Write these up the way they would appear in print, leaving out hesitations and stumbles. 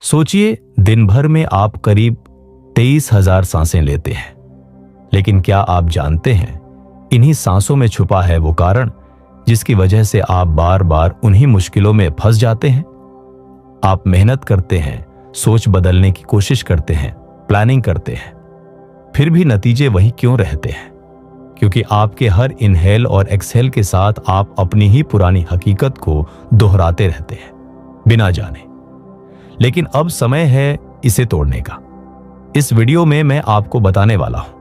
सोचिए, दिन भर में आप करीब 23,000 सांसें लेते हैं। लेकिन क्या आप जानते हैं, इन्हीं सांसों में छुपा है वो कारण जिसकी वजह से आप बार बार उन्हीं मुश्किलों में फंस जाते हैं। आप मेहनत करते हैं, सोच बदलने की कोशिश करते हैं, प्लानिंग करते हैं, फिर भी नतीजे वही क्यों रहते हैं? क्योंकि आपके हर इनहेल और एक्सहेल के साथ आप अपनी ही पुरानी हकीकत को दोहराते रहते हैं, बिना जाने। लेकिन अब समय है इसे तोड़ने का। इस वीडियो में मैं आपको बताने वाला हूं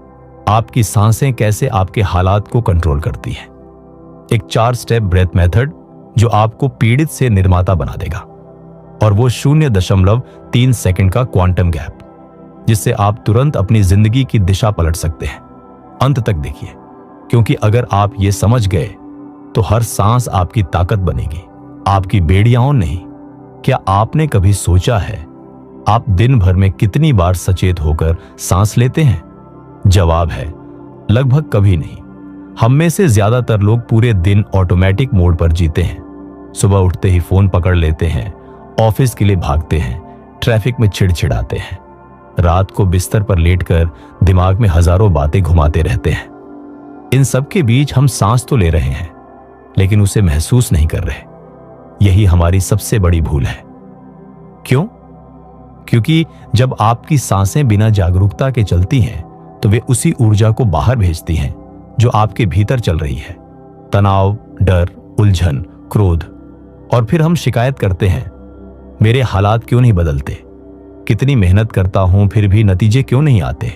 आपकी सांसें कैसे आपके हालात को कंट्रोल करती हैं। एक 4 स्टेप ब्रेथ मेथड जो आपको पीड़ित से निर्माता बना देगा, और वो 0.3 सेकंड का क्वांटम गैप, जिससे आप तुरंत अपनी जिंदगी की दिशा पलट सकते हैं। अंत तक देखिए, क्योंकि अगर आप ये समझ गए तो हर सांस आपकी ताकत बनेगी, आपकी बेड़ियां नहीं। क्या आपने कभी सोचा है आप दिन भर में कितनी बार सचेत होकर सांस लेते हैं? जवाब है लगभग कभी नहीं। हम में से ज्यादातर लोग पूरे दिन ऑटोमेटिक मोड पर जीते हैं। सुबह उठते ही फोन पकड़ लेते हैं, ऑफिस के लिए भागते हैं, ट्रैफिक में चिड़चिड़ाते हैं, रात को बिस्तर पर लेटकर दिमाग में हजारों बातें घुमाते रहते हैं। इन सब के बीच हम सांस तो ले रहे हैं, लेकिन उसे महसूस नहीं कर रहे। यही हमारी सबसे बड़ी भूल है। क्यों? क्योंकि जब आपकी सांसें बिना जागरूकता के चलती हैं, तो वे उसी ऊर्जा को बाहर भेजती हैं जो आपके भीतर चल रही है। तनाव, डर, उलझन, क्रोध। और फिर हम शिकायत करते हैं, मेरे हालात क्यों नहीं बदलते? कितनी मेहनत करता हूं फिर भी नतीजे क्यों नहीं आते?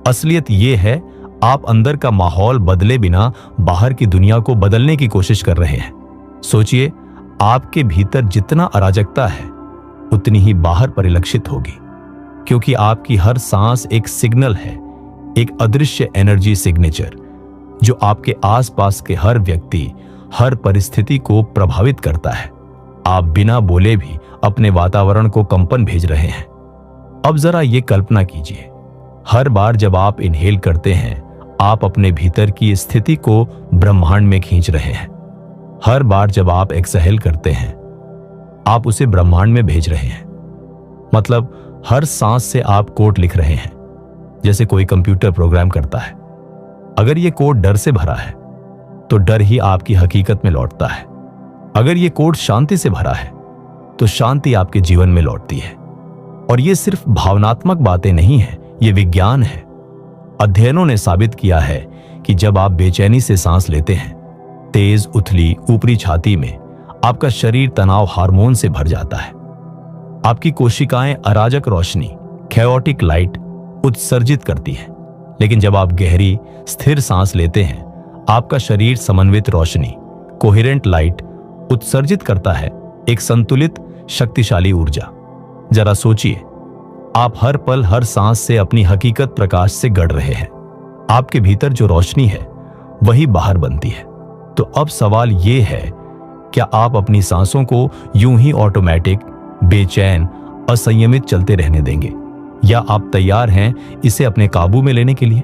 असलियत यह है, आप अंदर का माहौल बदले बिना बाहर की दुनिया को बदलने की कोशिश कर रहे हैं। सोचिए, आपके भीतर जितना अराजकता है उतनी ही बाहर परिलक्षित होगी, क्योंकि आपकी हर सांस एक सिग्नल है, एक अदृश्य एनर्जी सिग्नेचर जो आपके आसपास के हर व्यक्ति, हर परिस्थिति को प्रभावित करता है। आप बिना बोले भी अपने वातावरण को कंपन भेज रहे हैं। अब जरा ये कल्पना कीजिए, हर बार जब आप इनहेल करते हैं, आप अपने भीतर की स्थिति को ब्रह्मांड में खींच रहे हैं। हर बार जब आप एक्सहेल करते हैं, आप उसे ब्रह्मांड में भेज रहे हैं। मतलब हर सांस से आप कोड लिख रहे हैं, जैसे कोई कंप्यूटर प्रोग्राम करता है। अगर ये कोड डर से भरा है, तो डर ही आपकी हकीकत में लौटता है। अगर ये कोड शांति से भरा है, तो शांति आपके जीवन में लौटती है। और ये सिर्फ भावनात्मक बातें नहीं है, ये विज्ञान है। अध्ययनों ने साबित किया है कि जब आप बेचैनी से सांस लेते हैं, तेज उथली ऊपरी छाती में आपका शरीर तनाव हार्मोन से भर जाता है। आपकी कोशिकाएं अराजक रोशनी, कैओटिक लाइट उत्सर्जित करती हैं। लेकिन जब आप गहरी स्थिर सांस लेते हैं, आपका शरीर समन्वित रोशनी, कोहेरेंट लाइट उत्सर्जित करता है, एक संतुलित शक्तिशाली ऊर्जा। जरा सोचिए, आप हर पल हर सांस से अपनी हकीकत प्रकाश से गढ़ रहे हैं। आपके भीतर जो रोशनी है वही बाहर बनती है। तो अब सवाल यह है, क्या आप अपनी सांसों को यूं ही ऑटोमेटिक, बेचैन, असंयमित चलते रहने देंगे, या आप तैयार हैं इसे अपने काबू में लेने के लिए?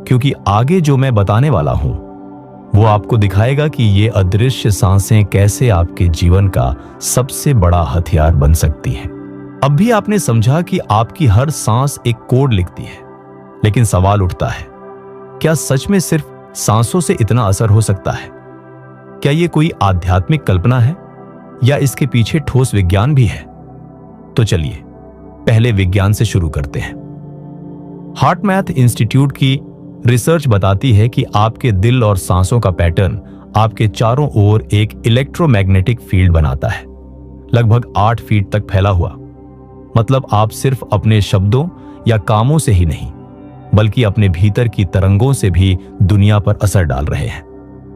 क्योंकि आगे जो मैं बताने वाला हूं वो आपको दिखाएगा कि ये अदृश्य सांसें कैसे आपके जीवन का सबसे बड़ा हथियार बन सकती हैं। अब भी आपने समझा कि आपकी हर सांस एक कोड लिखती है, लेकिन सवाल उठता है, क्या सच में सिर्फ सांसों से इतना असर हो सकता है? क्या ये कोई आध्यात्मिक कल्पना है, या इसके पीछे ठोस विज्ञान भी है? तो चलिए पहले विज्ञान से शुरू करते हैं। हार्टमैथ इंस्टीट्यूट की रिसर्च बताती है कि आपके दिल और सांसों का पैटर्न आपके चारों ओर एक इलेक्ट्रोमैग्नेटिक फील्ड बनाता है, लगभग 8 फीट तक फैला हुआ। मतलब आप सिर्फ अपने शब्दों या कामों से ही नहीं, बल्कि अपने भीतर की तरंगों से भी दुनिया पर असर डाल रहे हैं।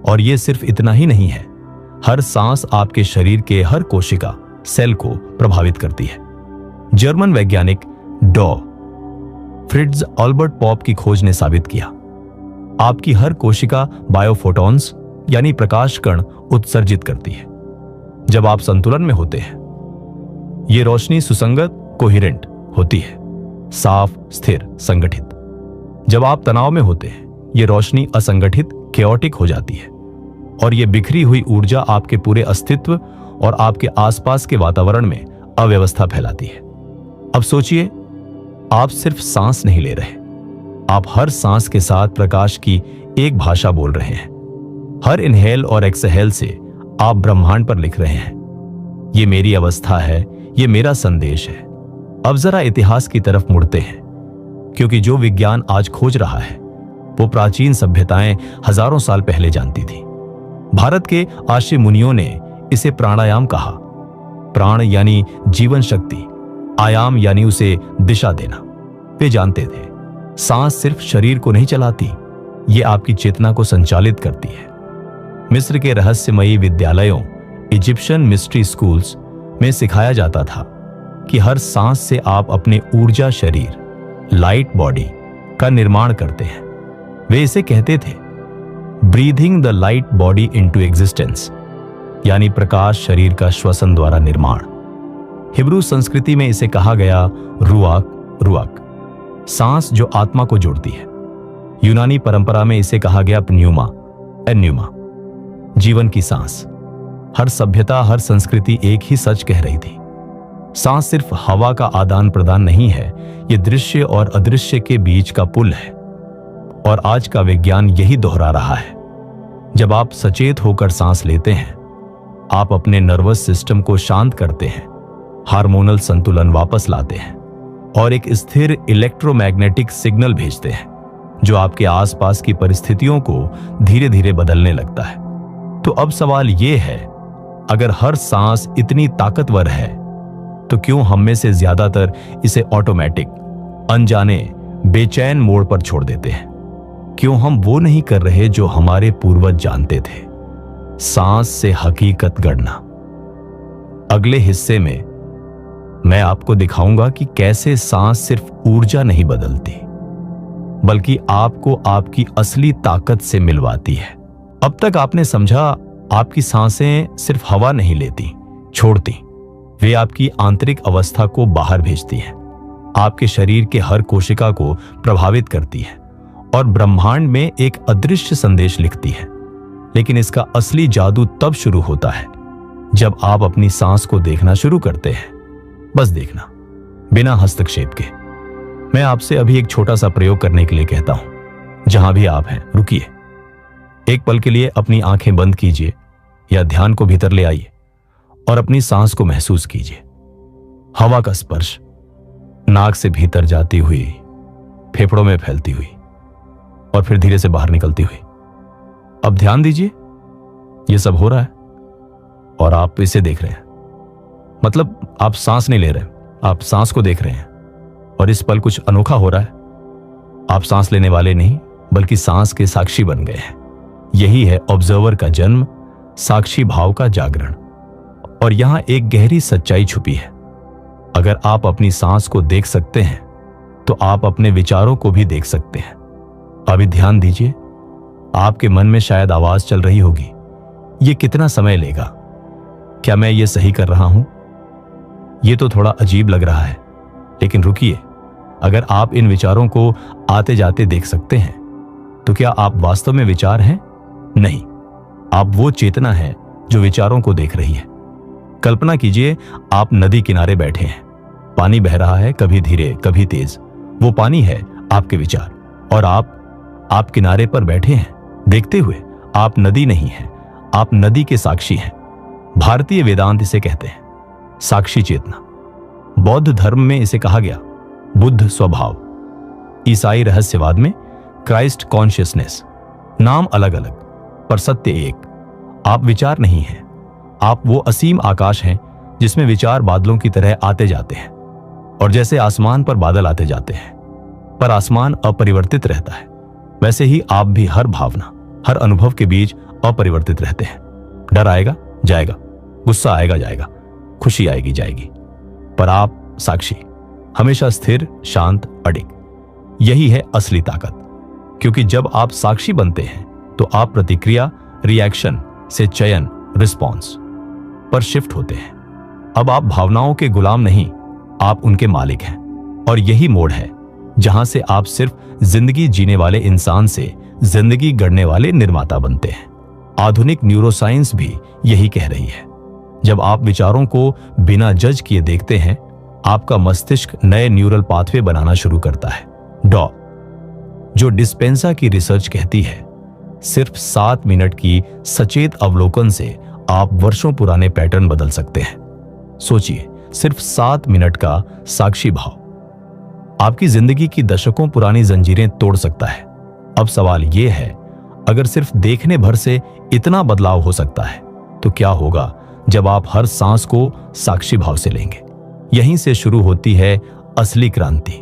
और यह सिर्फ इतना ही नहीं है, हर सांस आपके शरीर के हर कोशिका, सेल को प्रभावित करती है। जर्मन वैज्ञानिक डॉ. फ्रिट्ज अल्बर्ट पॉप की खोज ने साबित किया, आपकी हर कोशिका बायोफोटॉन्स यानी प्रकाश कण उत्सर्जित करती है। जब आप संतुलन में होते हैं, यह रोशनी सुसंगत, कोहेरेंट होती है, साफ, स्थिर, संगठित। जब आप तनाव में होते हैं, यह रोशनी असंगठित, कैओटिक हो जाती है, और यह बिखरी हुई ऊर्जा आपके पूरे अस्तित्व और आपके आसपास के वातावरण में अव्यवस्था फैलाती है। अब सोचिए, आप सिर्फ सांस नहीं ले रहे, आप हर सांस के साथ प्रकाश की एक भाषा बोल रहे हैं। हर इनहेल और एक्सहेल से आप ब्रह्मांड पर लिख रहे हैं, ये मेरी अवस्था है, ये मेरा संदेश है। अब जरा इतिहास की तरफ मुड़ते हैं, क्योंकि जो विज्ञान आज खोज रहा है वो प्राचीन सभ्यताएं हजारों साल पहले जानती थी। भारत के आर्षि मुनियों ने इसे प्राणायाम कहा। प्राण यानी जीवन शक्ति, आयाम यानी उसे दिशा देना। वे जानते थे सांस सिर्फ शरीर को नहीं चलाती, ये आपकी चेतना को संचालित करती है। मिस्र के रहस्यमयी विद्यालयों, इजिप्शियन मिस्ट्री स्कूल्स में सिखाया जाता था कि हर सांस से आप अपने ऊर्जा शरीर, लाइट बॉडी का निर्माण करते हैं। वे इसे कहते थे breathing the light body into existence, यानी प्रकाश शरीर का श्वसन द्वारा निर्माण। हिब्रू संस्कृति में इसे कहा गया रुआक, रुआक, सांस जो आत्मा को जोड़ती है। यूनानी परंपरा में इसे कहा गया प्न्यूमा, एन्यूमा, जीवन की सांस। हर सभ्यता, हर संस्कृति एक ही सच कह रही थी, सांस सिर्फ हवा का आदान प्रदान नहीं है, ये दृश्य और अदृश्य के बीच का पुल है। और आज का विज्ञान यही दोहरा रहा है। जब आप सचेत होकर सांस लेते हैं, आप अपने नर्वस सिस्टम को शांत करते हैं, हार्मोनल संतुलन वापस लाते हैं और एक स्थिर इलेक्ट्रोमैग्नेटिक सिग्नल भेजते हैं जो आपके आसपास की परिस्थितियों को धीरे धीरे बदलने लगता है। तो अब सवाल यह है, अगर हर सांस इतनी ताकतवर है तो क्यों हम में से ज्यादातर इसे ऑटोमेटिक, अनजाने, बेचैन मोड पर छोड़ देते हैं? क्यों हम वो नहीं कर रहे जो हमारे पूर्वज जानते थे, सांस से हकीकत गढ़ना? अगले हिस्से में मैं आपको दिखाऊंगा कि कैसे सांस सिर्फ ऊर्जा नहीं बदलती, बल्कि आपको आपकी असली ताकत से मिलवाती है। अब तक आपने समझा आपकी सांसें सिर्फ हवा नहीं लेती, छोड़ती, वे आपकी आंतरिक अवस्था को बाहर भेजती हैं, आपके शरीर के हर कोशिका को प्रभावित करती है और ब्रह्मांड में एक अदृश्य संदेश लिखती है। लेकिन इसका असली जादू तब शुरू होता है जब आप अपनी सांस को देखना शुरू करते हैं। बस देखना, बिना हस्तक्षेप के। मैं आपसे अभी एक छोटा सा प्रयोग करने के लिए कहता हूं। जहां भी आप हैं, रुकिए, एक पल के लिए अपनी आंखें बंद कीजिए या ध्यान को भीतर ले आइए और अपनी सांस को महसूस कीजिए। हवा का स्पर्श, नाक से भीतर जाती हुई, फेफड़ों में फैलती हुई और फिर धीरे से बाहर निकलती हुई। अब ध्यान दीजिए, यह सब हो रहा है और आप इसे देख रहे हैं। मतलब आप सांस नहीं ले रहे, आप सांस को देख रहे हैं और इस पल कुछ अनोखा हो रहा है। आप सांस लेने वाले नहीं, बल्कि सांस के साक्षी बन गए हैं। यही है ऑब्जर्वर का जन्म, साक्षी भाव का जागरण। और यहां एक गहरी सच्चाई छुपी है। अगर आप अपनी सांस को देख सकते हैं तो आप अपने विचारों को भी देख सकते हैं। अभी ध्यान दीजिए, आपके मन में शायद आवाज चल रही होगी, ये कितना समय लेगा? क्या मैं ये सही कर रहा हूं? ये तो थोड़ा अजीब लग रहा है। लेकिन रुकिए, अगर आप इन विचारों को आते जाते देख सकते हैं तो क्या आप वास्तव में विचार हैं? नहीं, आप वो चेतना है जो विचारों को देख रही है। कल्पना कीजिए, आप नदी किनारे बैठे हैं, पानी बह रहा है, कभी धीरे कभी तेज। वो पानी है आपके विचार और आप किनारे पर बैठे हैं देखते हुए। आप नदी नहीं हैं, आप नदी के साक्षी हैं। भारतीय वेदांत इसे कहते हैं साक्षी चेतना। बौद्ध धर्म में इसे कहा गया बुद्ध स्वभाव। ईसाई रहस्यवाद में क्राइस्ट कॉन्शियसनेस। नाम अलग अलग पर सत्य एक। आप विचार नहीं हैं, आप वो असीम आकाश हैं जिसमें विचार बादलों की तरह आते जाते हैं। और जैसे आसमान पर बादल आते जाते हैं पर आसमान अपरिवर्तित रहता है, वैसे ही आप भी हर भावना, हर अनुभव के बीच अपरिवर्तित रहते हैं। डर आएगा जाएगा, गुस्सा आएगा जाएगा, खुशी आएगी जाएगी, पर आप साक्षी, हमेशा स्थिर, शांत, अडिग। यही है असली ताकत। क्योंकि जब आप साक्षी बनते हैं तो आप प्रतिक्रिया, रिएक्शन से चयन, रिस्पॉन्स पर शिफ्ट होते हैं। अब आप भावनाओं के गुलाम नहीं, आप उनके मालिक हैं। और यही मोड़ है जहां से आप सिर्फ जिंदगी जीने वाले इंसान से जिंदगी गढ़ने वाले निर्माता बनते हैं। आधुनिक न्यूरोसाइंस भी यही कह रही है। जब आप विचारों को बिना जज किए देखते हैं आपका मस्तिष्क नए न्यूरल पाथवे बनाना शुरू करता है। जो डिस्पेंसा की रिसर्च कहती है, सिर्फ 7 मिनट की सचेत अवलोकन से आप वर्षों पुराने पैटर्न बदल सकते हैं। सोचिए, सिर्फ 7 मिनट का साक्षी भाव आपकी जिंदगी की दशकों पुरानी जंजीरें तोड़ सकता है। अब सवाल यह है, अगर सिर्फ देखने भर से इतना बदलाव हो सकता है, तो क्या होगा जब आप हर सांस को साक्षी भाव से लेंगे? यहीं से शुरू होती है असली क्रांति,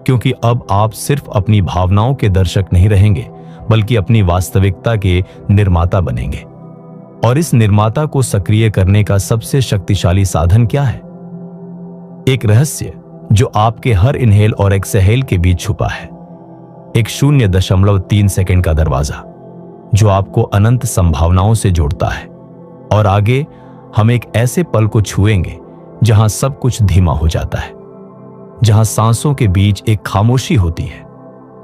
क्योंकि अब आप सिर्फ अपनी भावनाओं के दर्शक नहीं रहेंगे, बल्कि अपनी वास्तविकता के निर्माता बनेंगे। और इस निर्माता को सक्रिय करने का सबसे शक्तिशाली साधन क्या है? एक रहस्य जो आपके हर इनहेल और एक्सहेल के बीच छुपा है। एक 0.3 सेकंड का दरवाजा जो आपको अनंत संभावनाओं से जोड़ता है। और आगे हम एक ऐसे पल को छुएंगे जहां सब कुछ धीमा हो जाता है, जहां सांसों के बीच एक खामोशी होती है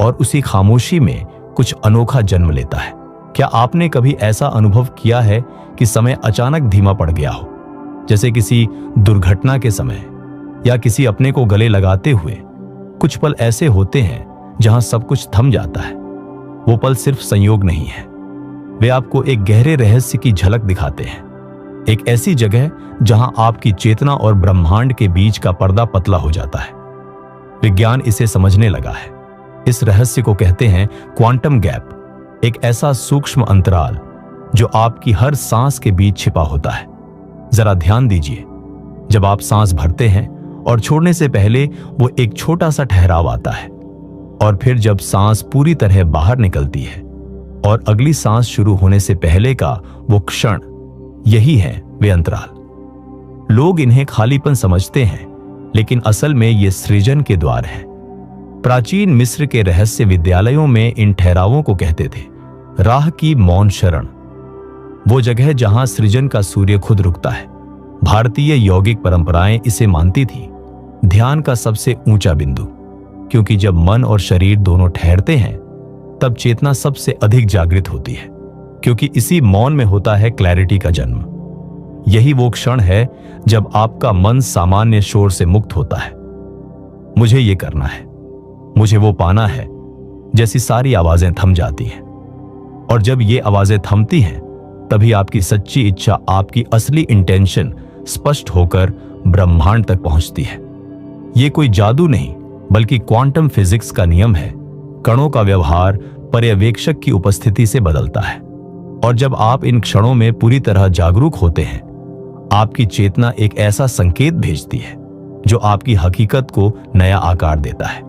और उसी खामोशी में कुछ अनोखा जन्म लेता है। क्या आपने कभी ऐसा अनुभव किया है कि समय अचानक धीमा पड़ गया हो, जैसे किसी दुर्घटना के समय या किसी अपने को गले लगाते हुए? कुछ पल ऐसे होते हैं जहां सब कुछ थम जाता है। वो पल सिर्फ संयोग नहीं है, वे आपको एक गहरे रहस्य की झलक दिखाते हैं। एक ऐसी जगह जहां आपकी चेतना और ब्रह्मांड के बीच का पर्दा पतला हो जाता है। विज्ञान इसे समझने लगा है। इस रहस्य को कहते हैं क्वांटम गैप, एक ऐसा सूक्ष्म अंतराल जो आपकी हर सांस के बीच छिपा होता है। जरा ध्यान दीजिए, जब आप सांस भरते हैं और छोड़ने से पहले वो एक छोटा सा ठहराव आता है, और फिर जब सांस पूरी तरह बाहर निकलती है और अगली सांस शुरू होने से पहले का वो क्षण, यही है वे अंतराल। लोग इन्हें खालीपन समझते हैं, लेकिन असल में ये सृजन के द्वार है। प्राचीन मिस्र के रहस्य विद्यालयों में इन ठहरावों को कहते थे राह की मौन शरण, वो जगह जहां सृजन का सूर्य खुद रुकता है। भारतीय यौगिक परंपराएं इसे मानती थी ध्यान का सबसे ऊंचा बिंदु, क्योंकि जब मन और शरीर दोनों ठहरते हैं तब चेतना सबसे अधिक जागृत होती है, क्योंकि इसी मौन में होता है क्लैरिटी का जन्म। यही वो क्षण है जब आपका मन सामान्य शोर से मुक्त होता है। मुझे ये करना है, मुझे वो पाना है, जैसी सारी आवाजें थम जाती हैं। और जब ये आवाजें थमती हैं, तभी आपकी सच्ची इच्छा, आपकी असली इंटेंशन स्पष्ट होकर ब्रह्मांड तक पहुंचती है। ये कोई जादू नहीं, बल्कि क्वांटम फिजिक्स का नियम है। कणों का व्यवहार पर्यवेक्षक की उपस्थिति से बदलता है, और जब आप इन क्षणों में पूरी तरह जागरूक होते हैं, आपकी चेतना एक ऐसा संकेत भेजती है जो आपकी हकीकत को नया आकार देता है।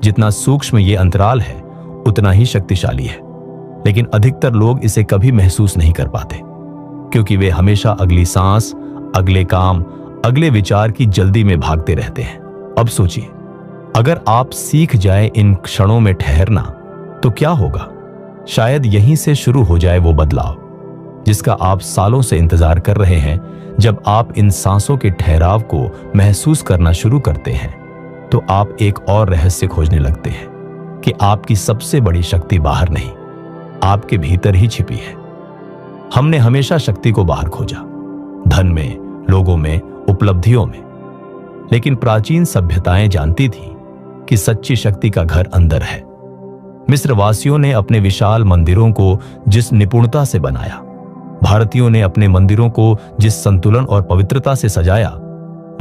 जितना सूक्ष्म ये अंतराल है, उतना ही शक्तिशाली है, लेकिन अधिकतर लोग इसे कभी महसूस नहीं कर पाते, क्योंकि वे हमेशा अगली सांस, अगले काम, अगले विचार की जल्दी में भागते रहते हैं। अब सोचिए, अगर आप सीख जाए इन क्षणों में ठहरना, तो क्या होगा? शायद यहीं से शुरू हो जाए वो बदलाव जिसका आप सालों से इंतजार कर रहे हैं। जब आप इन सांसों के ठहराव को महसूस करना शुरू करते हैं, तो आप एक और रहस्य खोजने लगते हैं कि आपकी सबसे बड़ी शक्ति बाहर नहीं, आपके भीतर ही छिपी है। हमने हमेशा शक्ति को बाहर खोजा, धन में, लोगों में, उपलब्धियों में, लेकिन प्राचीन सभ्यताएं जानती थीं कि सच्ची शक्ति का घर अंदर है। मिस्रवासियों ने अपने विशाल मंदिरों को जिस निपुणता से बनाया, भारतीयों ने अपने मंदिरों को जिस संतुलन और पवित्रता से सजाया,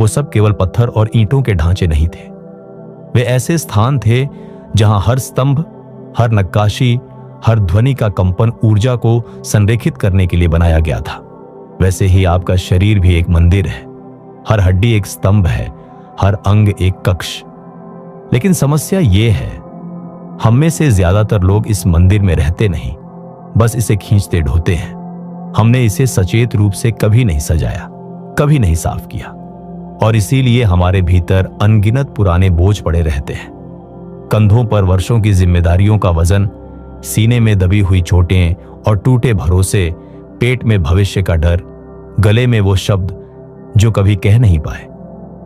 वो सब केवल पत्थर और ईंटों के ढांचे नहीं थे। वे ऐसे स्थान थे जहां हर स्तंभ, हर नक्काशी, हर ध्वनि का कंपन ऊर्जा को संरेखित करने के लिए बनाया गया था। वैसे ही आपका शरीर भी एक मंदिर है। हर हड्डी एक स्तंभ है, हर अंग एक कक्ष। लेकिन समस्या ये है, हम में से ज्यादातर लोग इस मंदिर में रहते नहीं, बस इसे खींचते ढोते हैं। हमने इसे सचेत रूप से कभी नहीं सजाया, कभी नहीं साफ किया, और इसीलिए हमारे भीतर अनगिनत पुराने बोझ पड़े रहते हैं। कंधों पर वर्षों की जिम्मेदारियों का वजन, सीने में दबी हुई चोटें और टूटे भरोसे, पेट में भविष्य का डर, गले में वो शब्द जो कभी कह नहीं पाए।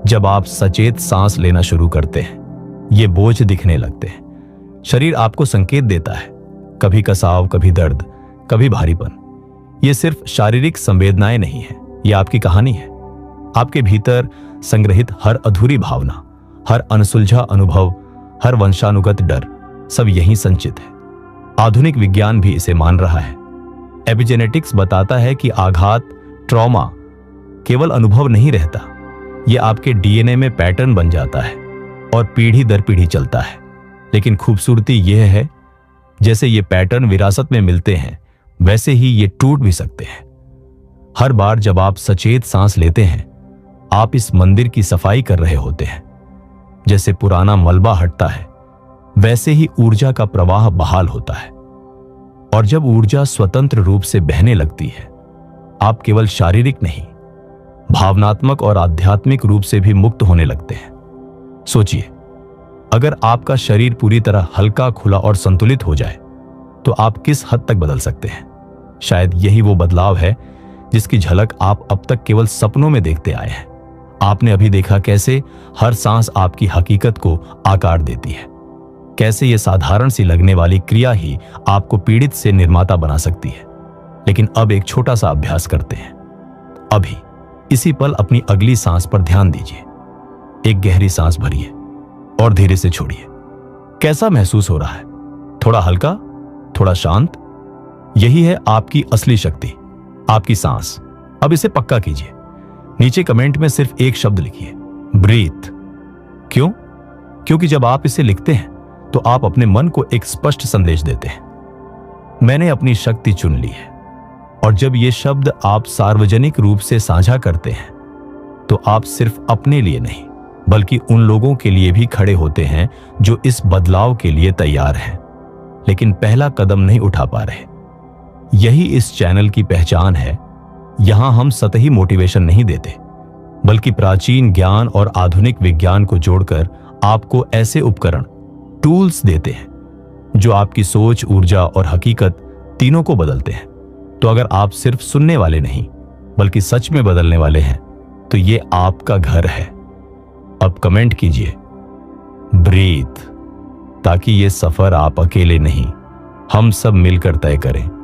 जब आप सचेत सांस लेना शुरू करते हैं, ये बोझ दिखने लगते हैं। शरीर आपको संकेत देता है, कभी कसाव, कभी दर्द, कभी भारीपन। ये सिर्फ शारीरिक संवेदनाएं नहीं है, ये आपकी कहानी है। आपके भीतर संग्रहित हर अधूरी भावना, हर अनसुलझा अनुभव, हर वंशानुगत डर, सब यहीं संचित है। आधुनिक विज्ञान भी इसे मान रहा है। एपिजेनेटिक्स बताता है कि आघात, ट्रॉमा केवल अनुभव नहीं रहता, यह आपके डीएनए में पैटर्न बन जाता है और पीढ़ी दर पीढ़ी चलता है। लेकिन खूबसूरती यह है, जैसे ये पैटर्न विरासत में मिलते हैं, वैसे ही ये टूट भी सकते हैं। हर बार जब आप सचेत सांस लेते हैं, आप इस मंदिर की सफाई कर रहे होते हैं। जैसे पुराना मलबा हटता है, वैसे ही ऊर्जा का प्रवाह बहाल होता है। और जब ऊर्जा स्वतंत्र रूप से बहने लगती है, आप केवल शारीरिक नहीं, भावनात्मक और आध्यात्मिक रूप से भी मुक्त होने लगते हैं। सोचिए, अगर आपका शरीर पूरी तरह हल्का, खुला और संतुलित हो जाए, तो आप किस हद तक बदल सकते हैं। शायद यही वो बदलाव है जिसकी झलक आप अब तक केवल सपनों में देखते आए हैं। आपने अभी देखा कैसे हर सांस आपकी हकीकत को आकार देती है, कैसे ये साधारण सी लगने वाली क्रिया ही आपको पीड़ित से निर्माता बना सकती है। लेकिन अब एक छोटा सा अभ्यास करते हैं। अभी इसी पल अपनी अगली सांस पर ध्यान दीजिए। एक गहरी सांस भरिए और धीरे से छोड़िए। कैसा महसूस हो रहा है? थोड़ा हल्का, थोड़ा शांत? यही है आपकी असली शक्ति, आपकी सांस। अब इसे पक्का कीजिए। नीचे कमेंट में सिर्फ एक शब्द लिखिए, ब्रीथ। क्यों? क्योंकि जब आप इसे लिखते हैं तो आप अपने मन को एक स्पष्ट संदेश देते हैं, मैंने अपनी शक्ति चुन ली है। और जब ये शब्द आप सार्वजनिक रूप से साझा करते हैं, तो आप सिर्फ अपने लिए नहीं, बल्कि उन लोगों के लिए भी खड़े होते हैं जो इस बदलाव के लिए तैयार हैं, लेकिन पहला कदम नहीं उठा पा रहे। यही इस चैनल की पहचान है। यहां हम सतही मोटिवेशन नहीं देते, बल्कि प्राचीन ज्ञान और आधुनिक विज्ञान को जोड़कर आपको ऐसे उपकरण, टूल्स देते हैं जो आपकी सोच, ऊर्जा और हकीकत तीनों को बदलते हैं। तो अगर आप सिर्फ सुनने वाले नहीं, बल्कि सच में बदलने वाले हैं, तो ये आपका घर है। अब कमेंट कीजिए, ब्रीथ, ताकि ये सफर आप अकेले नहीं, हम सब मिलकर तय करें।